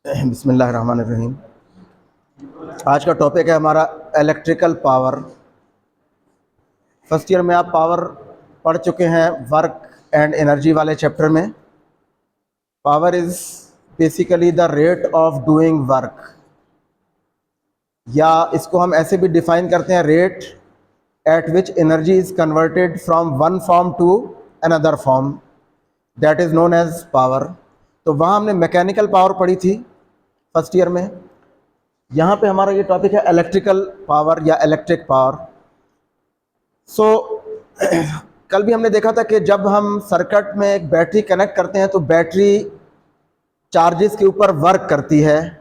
बिस्मिल्लाहिर्रहमानिर्रहीम। आज का टॉपिक है हमारा इलेक्ट्रिकल पावर। फर्स्ट ईयर में आप पावर पढ़ चुके हैं वर्क एंड एनर्जी वाले चैप्टर में। Power is basically the rate of doing work, या इसको हम ऐसे भी डिफाइन करते हैं, rate at which energy is converted from one form to another form, that is known as power. तो वहाँ हमने मैकेनिकल पावर पढ़ी थी फर्स्ट ईयर में। यहाँ पे हमारा ये टॉपिक है इलेक्ट्रिकल पावर या इलेक्ट्रिक पावर। कल भी हमने देखा था कि जब हम सर्किट में एक बैटरी कनेक्ट करते हैं तो बैटरी चार्जेस के ऊपर वर्क करती है,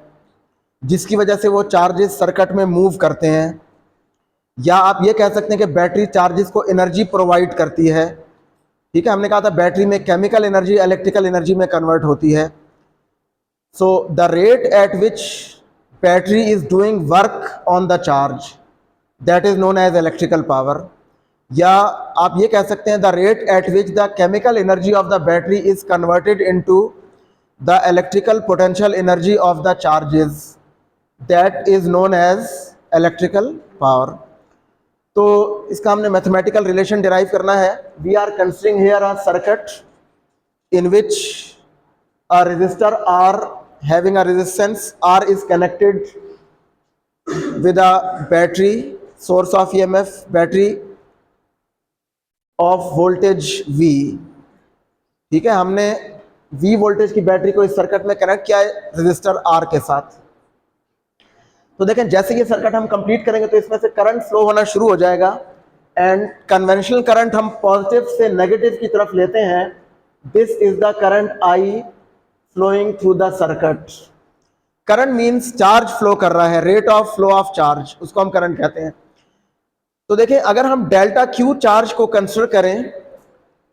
जिसकी वजह से वो चार्जेस सर्किट में मूव करते हैं। या आप ये कह सकते हैं कि बैटरी चार्जेस को एनर्जी प्रोवाइड करती है। ठीक है, हमने कहा था बैटरी में केमिकल एनर्जी इलेक्ट्रिकल एनर्जी में कन्वर्ट होती है। So the rate at which battery is doing work on the charge, that is known as electrical power. या आप ये कह सकते हैं the rate at which the chemical energy of the battery is converted into the electrical potential energy of the charges, that is known as electrical power. तो इसका हमने mathematical relation derive करना है। We are considering here a circuit in which a resistor R having a resistance R is connected with a battery source of EMF battery of voltage V। ठीक है, हमने V voltage की battery को इस circuit में connect किया है resistor R के साथ। तो देखें, जैसे ये सर्किट हम कंप्लीट करेंगे तो इसमें से करंट फ्लो होना शुरू हो जाएगा। एंड कन्वेंशनल करंट हम पॉजिटिव से नेगेटिव की तरफ लेते हैं। This is the current I flowing through the circuit। Current means charge flow कर रहा है, rate of flow of charge, उसको हम करंट कहते हैं। तो देखिए, अगर हम डेल्टा क्यू चार्ज को कंसिडर करें,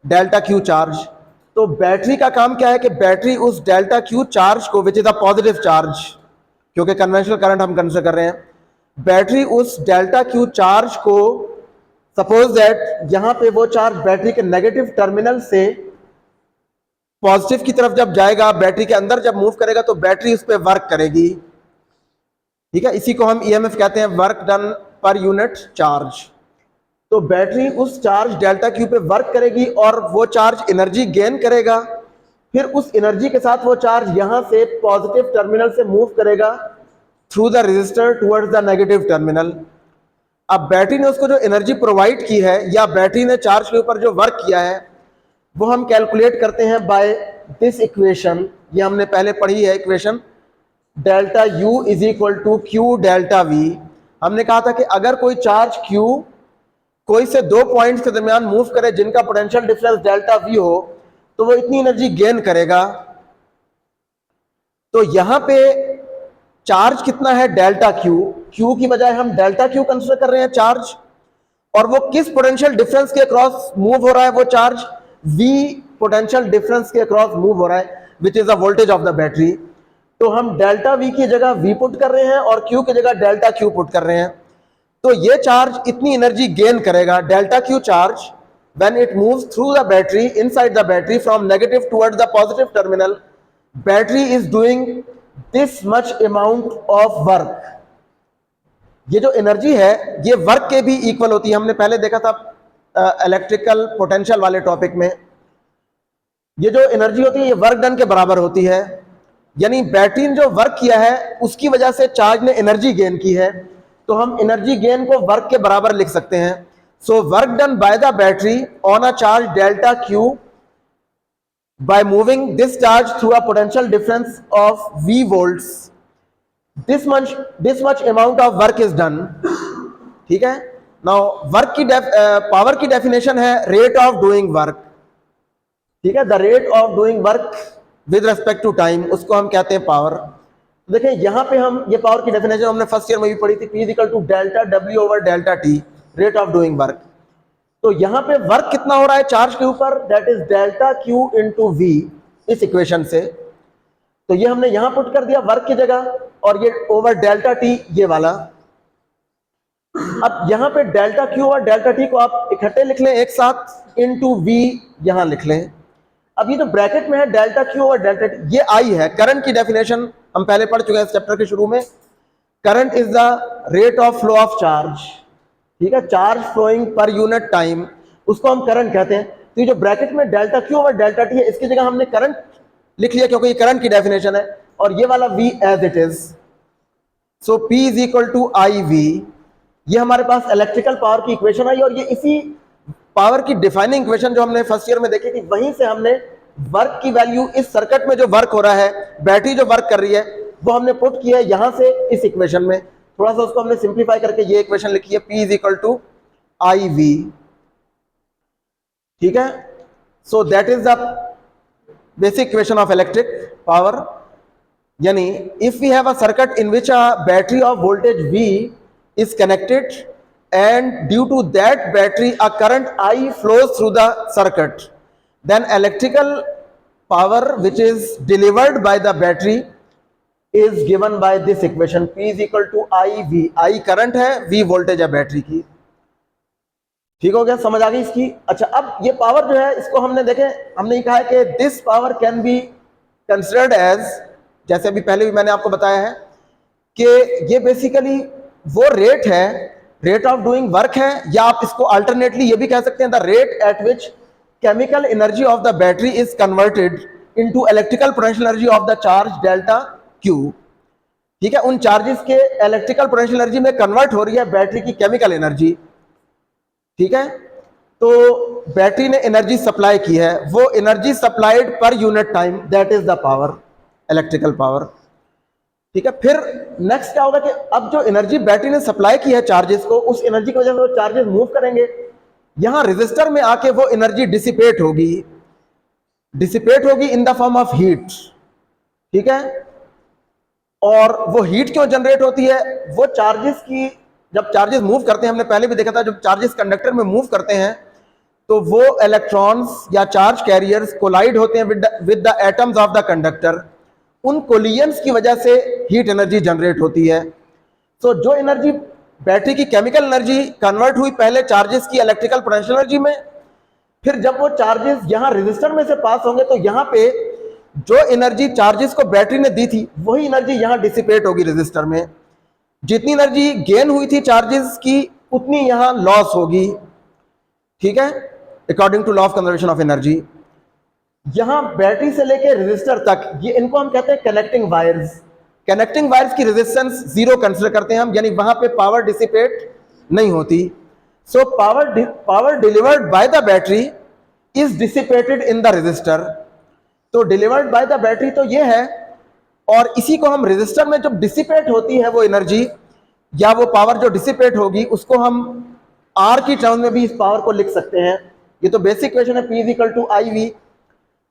डेल्टा क्यू चार्ज, तो बैटरी का काम क्या है कि बैटरी उस डेल्टा क्यू चार्ज को, which is a positive charge, क्योंकि कन्वेंशनल करंट हम कंसिडर कर रहे हैं, बैटरी उस डेल्टा क्यू चार्ज को, सपोज दैट यहां पे वो चार्ज बैटरी के नेगेटिव टर्मिनल से पॉजिटिव की तरफ जब जाएगा, बैटरी के अंदर जब मूव करेगा तो बैटरी उस पर वर्क करेगी। ठीक है, इसी को हम ईएमएफ कहते हैं, work done per unit charge. तो बैटरी उस चार्ज डेल्टा क्यू पे वर्क करेगी और वो चार्ज एनर्जी गेन करेगा। फिर उस एनर्जी के साथ वो चार्ज यहां से पॉजिटिव टर्मिनल से मूव करेगा through the resistor towards the negative terminal. अब बैटरी ने उसको जो एनर्जी प्रोवाइड की है या बैटरी ने चार्ज के ऊपर जो वर्क किया है वो हम कैलकुलेट करते हैं बाय दिस इक्वेशन। ये हमने पहले पढ़ी है equation, delta U is equal to Q delta V. हमने कहा था कि अगर कोई चार्ज क्यू कोई से दो पॉइंट्स के दरमियान मूव करे जिनका पोटेंशियल डिफरेंस डेल्टा वी हो, तो वो इतनी एनर्जी गेन करेगा। तो यहां पे चार्ज कितना है, डेल्टा क्यू। क्यू की बजाय हम डेल्टा क्यू कंसिडर कर रहे हैं चार्ज, और वो किस पोटेंशियल डिफरेंस के अक्रॉस मूव हो रहा है, वो चार्ज V पोटेंशियल डिफरेंस के अक्रॉस मूव हो रहा है, which is the voltage of the battery. तो हम डेल्टा V की जगह V पुट कर रहे हैं और Q की जगह डेल्टा Q पुट कर रहे हैं। तो ये चार्ज इतनी एनर्जी गेन करेगा, delta Q charge, when it moves through the battery, inside the battery from negative towards the positive terminal, battery is doing this much amount of work. ये जो energy है ये वर्क के भी equal होती है। हमने पहले देखा था इलेक्ट्रिकल पोटेंशियल वाले टॉपिक में, ये जो एनर्जी होती है ये वर्क डन के बराबर होती है। यानी बैटरी ने जो वर्क किया है उसकी वजह से चार्ज ने एनर्जी गेन की है, तो हम एनर्जी गेन को वर्क के बराबर लिख सकते हैं। So work done by the battery on a charge delta Q by moving this charge through a potential difference of V volts, this much amount of work is done. ठीक है, now work की power की definition है rate of doing work. ठीक है, the rate of doing work with respect to time, उसको हम कहते हैं पावर। देखिए, यहां पे हम ये पावर की डेफिनेशन हमने फर्स्ट ईयर में भी पढ़ी थी, P equal to delta W over delta T, rate of doing work. तो यहां पे वर्क कितना हो रहा है चार्ज के ऊपर, that is delta Q into V, इस इक्वेशन से। तो ये हमने यहां पुट कर दिया वर्क की जगह, और ये ओवर डेल्टा T ये वाला। अब यहां पे डेल्टा क्यू और डेल्टा टी को आप इकट्ठे लिख लें एक साथ, इनटू वी यहां लिख लें। अब ये जो ब्रैकेट में है डेल्टा क्यू और डेल्टा टी, ये आई है करंट की डेफिनेशन हम पहले पढ़ चुके हैं इस चैप्टर के शुरू में। Current is the rate of flow of charge, ठीक है, charge flowing per unit time, उसको हम करंट कहते हैं। तो ये जो ब्रैकेट में डेल्टा क्यू और डेल्टा टी है, इसकी जगह हमने करंट लिख लिया क्योंकि ये करंट की डेफिनेशन है, और ये वाला V as it is. So P is equal to I V. ये हमारे पास इलेक्ट्रिकल पावर की इक्वेशन आई, और ये इसी पावर की डिफाइनिंग इक्वेशन जो हमने फर्स्ट ईयर में देखी थी, वहीं से हमने वर्क की वैल्यू, इस सर्किट में जो वर्क हो रहा है, बैटरी जो वर्क कर रही है, वो हमने पुट किया है यहां से इस इक्वेशन में। थोड़ा सा उसको हमने सिंप्लीफाई करके ये इक्वेशन लिखी है, P is equal to I V, ठीक है। So that is the basic equation of electric power. यानी if we have a circuit in which a battery of voltage V is connected and due to that battery a current I flows through the circuit, then electrical power which is delivered by the battery is given by this equation, P is equal to IV। I current है, V voltage है battery की। ठीक हो गया, समझ आ गई इसकी। अच्छा, अब ये पावर जो है, इसको हमने देखे, हमने ये कहा है कि this power can be considered as, जैसे अभी पहले भी मैंने आपको बताया है कि ये बेसिकली वो रेट है, रेट ऑफ डूइंग वर्क है, या आप इसको अल्टरनेटली ये भी कह सकते हैं the rate at which chemical energy of the battery is converted into electrical potential energy of the charge delta Q. ठीक है, उन चार्जेस के इलेक्ट्रिकल पोटेंशियल एनर्जी में कन्वर्ट हो रही है बैटरी की केमिकल एनर्जी। ठीक है, तो बैटरी ने एनर्जी सप्लाई की है, वो एनर्जी सप्लाइड पर unit time, that is the power, electrical power. ठीक है, फिर नेक्स्ट क्या होगा कि अब जो एनर्जी बैटरी ने सप्लाई की है चार्जेस को, उस एनर्जी की वजह से वो चार्जेस मूव करेंगे, यहां रेजिस्टर में आके वो एनर्जी डिसिपेट होगी, डिसिपेट होगी in the form of heat. ठीक है, और वो हीट क्यों जनरेट होती है? वो चार्जेस की, जब चार्जेस मूव करते हैं, हमने पहले भी देखा था, जब चार्जेस कंडक्टर में मूव करते हैं तो वो इलेक्ट्रॉन्स या चार्ज कैरियर्स कोलाइड होते हैं with the atoms of the conductor. उन कोलिजन्स की वजह से हीट एनर्जी जनरेट होती है। तो जो एनर्जी बैटरी की केमिकल एनर्जी कन्वर्ट हुई पहले चार्जेस की इलेक्ट्रिकल पोटेंशियल एनर्जी में, फिर जब वो चार्जेस यहां रेजिस्टर में से पास होंगे तो यहां पे जो एनर्जी चार्जेस को बैटरी ने दी थी, वही एनर्जी यहां डिसिपेट होगी रेजिस्टर में। जितनी एनर्जी गेन हुई थी चार्जेस की, उतनी यहां लॉस होगी। ठीक है, according to law of conservation of energy. यहां बैटरी से लेकर रेजिस्टर तक, ये इनको हम कहते हैं कनेक्टिंग वायर्स। कनेक्टिंग वायर्स की रेजिस्टेंस जीरो कंसीडर करते हैं हम, यानी वहां पे पावर डिसिपेट नहीं होती। So power delivered by the battery is dissipated in the resistor. तो डिलीवर्ड बाय द बैटरी तो ये है, और इसी को हम रेजिस्टर में जब डिसिपेट होती है वो एनर्जी या वो पावर जो डिसिपेट होगी, उसको हम आर की टर्म में भी इस पावर को लिख सकते हैं। ये तो बेसिक इक्वेशन है, P is equal to I V.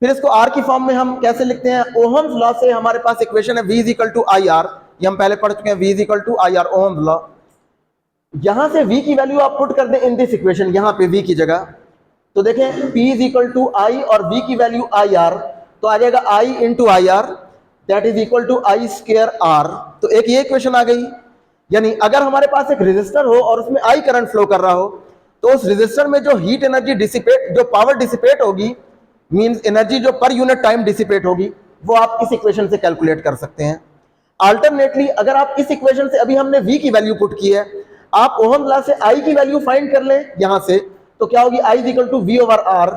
फिर इसको आर की फॉर्म में हम कैसे लिखते हैं? ओहम्स लॉ से हमारे पास इक्वेशन है V is equal to I R, ये हम पहले पढ़ चुके हैं, V is equal to I R, ohm's law. यहां से V की वैल्यू आप पुट कर दें इन दिस इक्वेशन, यहां पे V की जगह, तो देखें P इज इक्वल टू आई और V की वैल्यू आई आर, तो आ जाएगा I into I R, that is equal to I square R. तो एक ये इक्वेशन आ गई। यानी अगर हमारे पास एक रेजिस्टर हो और उसमें I करंट फ्लो कर रहा हो, तो उस रेजिस्टर में जो हीट एनर्जी डिसिपेट, जो पावर डिसिपेट होगी, मींस एनर्जी जो पर यूनिट टाइम डिसिपेट होगी, वो आप इस इक्वेशन से कैलकुलेट कर सकते हैं। अल्टरनेटली अगर आप इस इक्वेशन से, अभी हमने V की वैल्यू पुट की है, आप ओहम लॉ से I की वैल्यू फाइंड कर लें यहां से, तो क्या होगी? I is equal to V over R।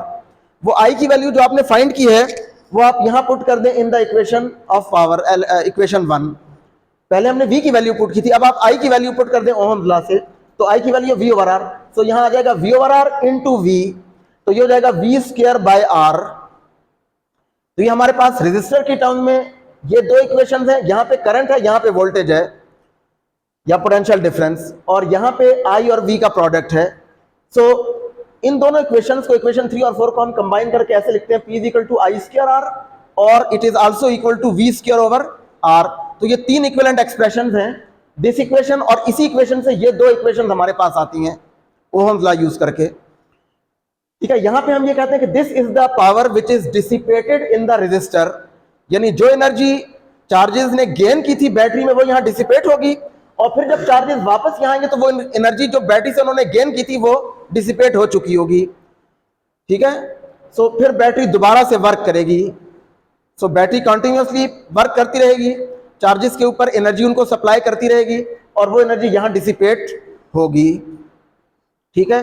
वो I की वैल्यू जो आपने फाइंड की है, वो आप यहां पुट कर दें in the equation of power, equation 1। पहले हमने V की वैल्यू पुट की थी, अब आप I की वैल्यू पुट कर दें ओहम लॉ से, तो I की वैल्यू V ओवर R, तो यहां आ जाएगा V over R into V, तो ये हो जाएगा V स्क्वायर बाय R। तो ये हमारे पास रेजिस्टर की टर्म में ये दो इक्वेशंस हैं, यहां पे करंट है, यहां पे वोल्टेज है या पोटेंशियल डिफरेंस, और यहां पे I और V का प्रोडक्ट है। सो इन दोनों इक्वेशंस को, इक्वेशन 3 और 4 को हम कंबाइन करके ऐसे लिखते हैं, P is equal to I square R और it is also equal to V square over R। तो ये तीन इक्विवेलेंट एक्सप्रेशंस हैं, दिस इक्वेशन और इसी इक्वेशन से ये दो इक्वेशंस हमारे पास आती हैं ओहम्स लॉ यूज करके। ठीक है, यहां पे हम ये कहते हैं कि this is the power which is dissipated in the resistor, यानी जो एनर्जी चार्जेस ने गेन की थी बैटरी में, वो यहां डिसिपेट होगी, और फिर जब चार्जेस वापस यहां आएंगे तो वो एनर्जी जो बैटरी से उन्होंने गेन की थी वो डिसिपेट हो चुकी होगी। ठीक है, सो फिर बैटरी दोबारा से वर्क करेगी। सो बैटरी कंटिन्यूअसली वर्क करती रहेगी, चार्जेस के ऊपर एनर्जी उनको सप्लाई करती रहेगी और वो एनर्जी यहाँ डिसिपेट होगी। ठीक है,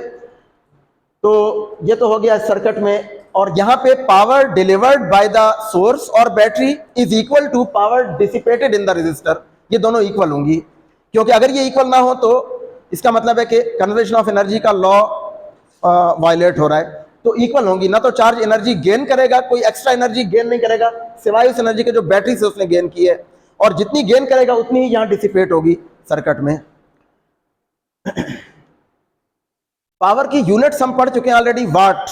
तो ये तो हो गया सर्किट में। और यहाँ पे power delivered by the source और battery is equal to power dissipated in the resistor. ये दोनों इक्वल होंगी, क्योंकि अगर ये इक्वल ना हो तो इसका मतलब है कि कंजर्वेशन ऑफ एनर्जी का लॉ वायलेट हो रहा है। तो इक्वल होंगी, ना तो चार्ज एनर्जी गेन करेगा, कोई एक्स्ट्रा एनर्जी गेन नहीं करेगा सिवाय उस एनर्जी के जो बैटरी से उसने गेन की है, और जितनी गेन करेगा उतनी ही यहाँ डिसिपेट होगी सर्किट में। पावर की यूनिट्स हम पढ़ चुके हैं ऑलरेडी, वाट।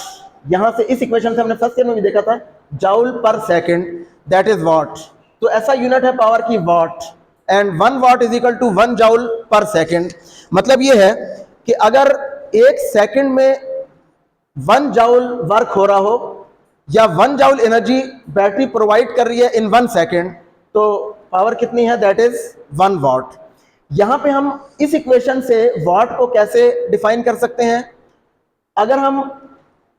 यहां से इस इक्वेशन से हमने फर्स्ट ईयर में भी देखा था, joule per second, that is what. तो ऐसा यूनिट है पावर की watt, and 1 watt is equal to 1 joule per second. मतलब ये है कि अगर एक सेकंड में 1 जाउल वर्क हो रहा हो या 1 जाउल एनर्जी बैटरी प्रोवाइड कर रही है इन 1 सेकंड, तो पावर कितनी है, दैट इज 1 वाट। यहां पे हम इस इक्वेशन से वाट को कैसे डिफाइन कर सकते हैं? अगर हम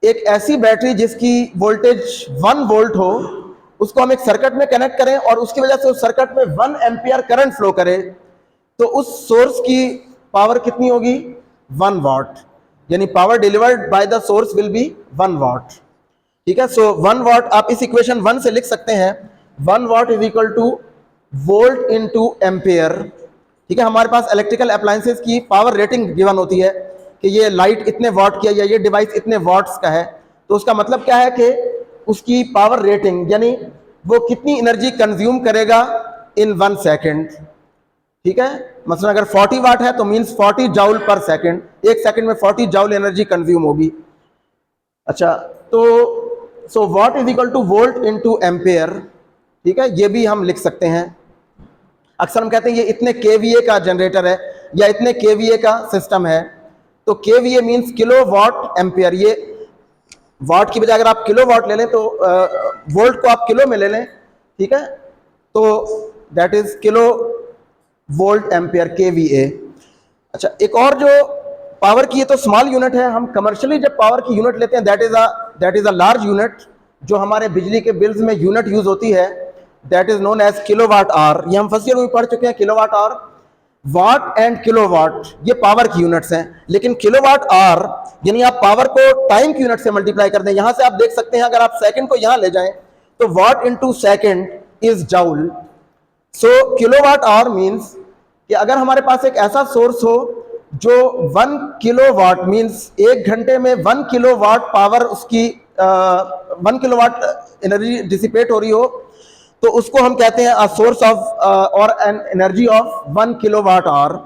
एक ऐसी बैटरी जिसकी वोल्टेज 1 वोल्ट हो, उसको हम एक सर्किट में कनेक्ट करें और उसकी वजह से उस सर्किट में 1 एम्पियर करंट फ्लो करे, तो उस सोर्स की पावर कितनी होगी, 1 वाट। यानी power delivered by the source will be 1 वाट। ठीक है, सो 1 वाट आप इस इक्वेशन 1 से लिख सकते हैं, 1 watt is equal to volt into ampere. ठीक है, हमारे पास इलेक्ट्रिकल अप्लायंसेस की पावर रेटिंग गिवन होती है कि ये लाइट इतने वाट की है या ये डिवाइस इतने वाट्स का है, तो उसका मतलब क्या है कि उसकी पावर रेटिंग यानी वो कितनी एनर्जी कंज्यूम करेगा इन 1 सेकंड। ठीक है, मतलब अगर 40 वाट है तो मींस 40 जाउल पर सेकंड, एक सेकंड में 40 जाउल एनर्जी कंज्यूम होगी। अच्छा, तो so watt is equal to volt into ampere. ठीक है, ये भी हम लिख सकते हैं। अक्सर हम कहते हैं ये इतने केवीए का जनरेटर है या इतने केवीए का सिस्टम है, तो KVA means kilo watt ampere. ये वाट की बजाय अगर आप किलो वाट ले लें तो वोल्ट को आप किलो में ले लें, ठीक है, तो that is kilo volt ampere KVA. अच्छा, एक और जो पावर की, ये तो स्मॉल यूनिट है, हम कमर्शियली जब पावर की यूनिट लेते हैं that is a large unit. जो हमारे बिजली के बिल्स में यूनिट यूज होती है that is known as kilowatt hour. ये हम फर्स्ट ईयर में पढ़ चुके हैं, kilowatt hour. Watt and kilowatt ये पावर की यूनिट्स हैं, लेकिन किलोवाट आवर यानी आप पावर को टाइम की यूनिट से मल्टीप्लाई कर दें। यहां से आप देख सकते हैं, अगर आप सेकंड को यहां ले जाएं तो watt into second is joule. So kilowatt hour means कि अगर हमारे पास एक ऐसा सोर्स हो जो 1 किलोवाट मींस 1 घंटे में 1 किलोवाट पावर उसकी 1 किलोवाट एनर्जी डिसिपेट हो रही हो, तो उसको हम कहते हैं अ सोर्स ऑफ और an energy of 1 kilowatt hour.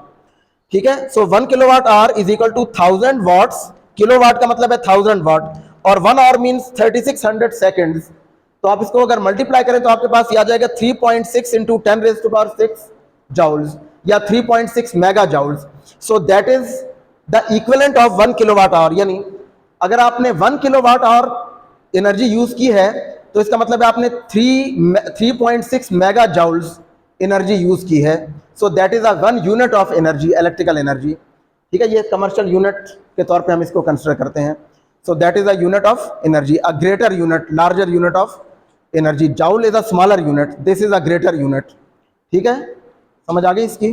ठीक है, so 1 kilowatt hour is equal to 1000 watts. Kilowatt का मतलब है 1000 वाट, और 1 आवर मींस 3600 सेकंड्स। तो आप इसको अगर मल्टीप्लाई करें तो आपके पास ये आ जाएगा 3.6 इंटू 10⁻⁶ जाउल्स या 3.6 mega joules. So that is the equivalent of 1 kilowatt our. यानी अगर आपने 1 किलोवाट आवर एनर्जी यूज की है तो इसका मतलब है आपने 3.6 मेगा जाउल्स एनर्जी यूज की है। So that is a 1 unit of energy, electrical energy. ठीक है, ये कमर्शियल यूनिट के तौर पे हम इसको कंसिडर करते हैं। सो that is a unit of energy, a greater unit, larger unit of energy. Joule is a smaller unit, this is a greater unit. ठीक है, समझ आ गई इसकी?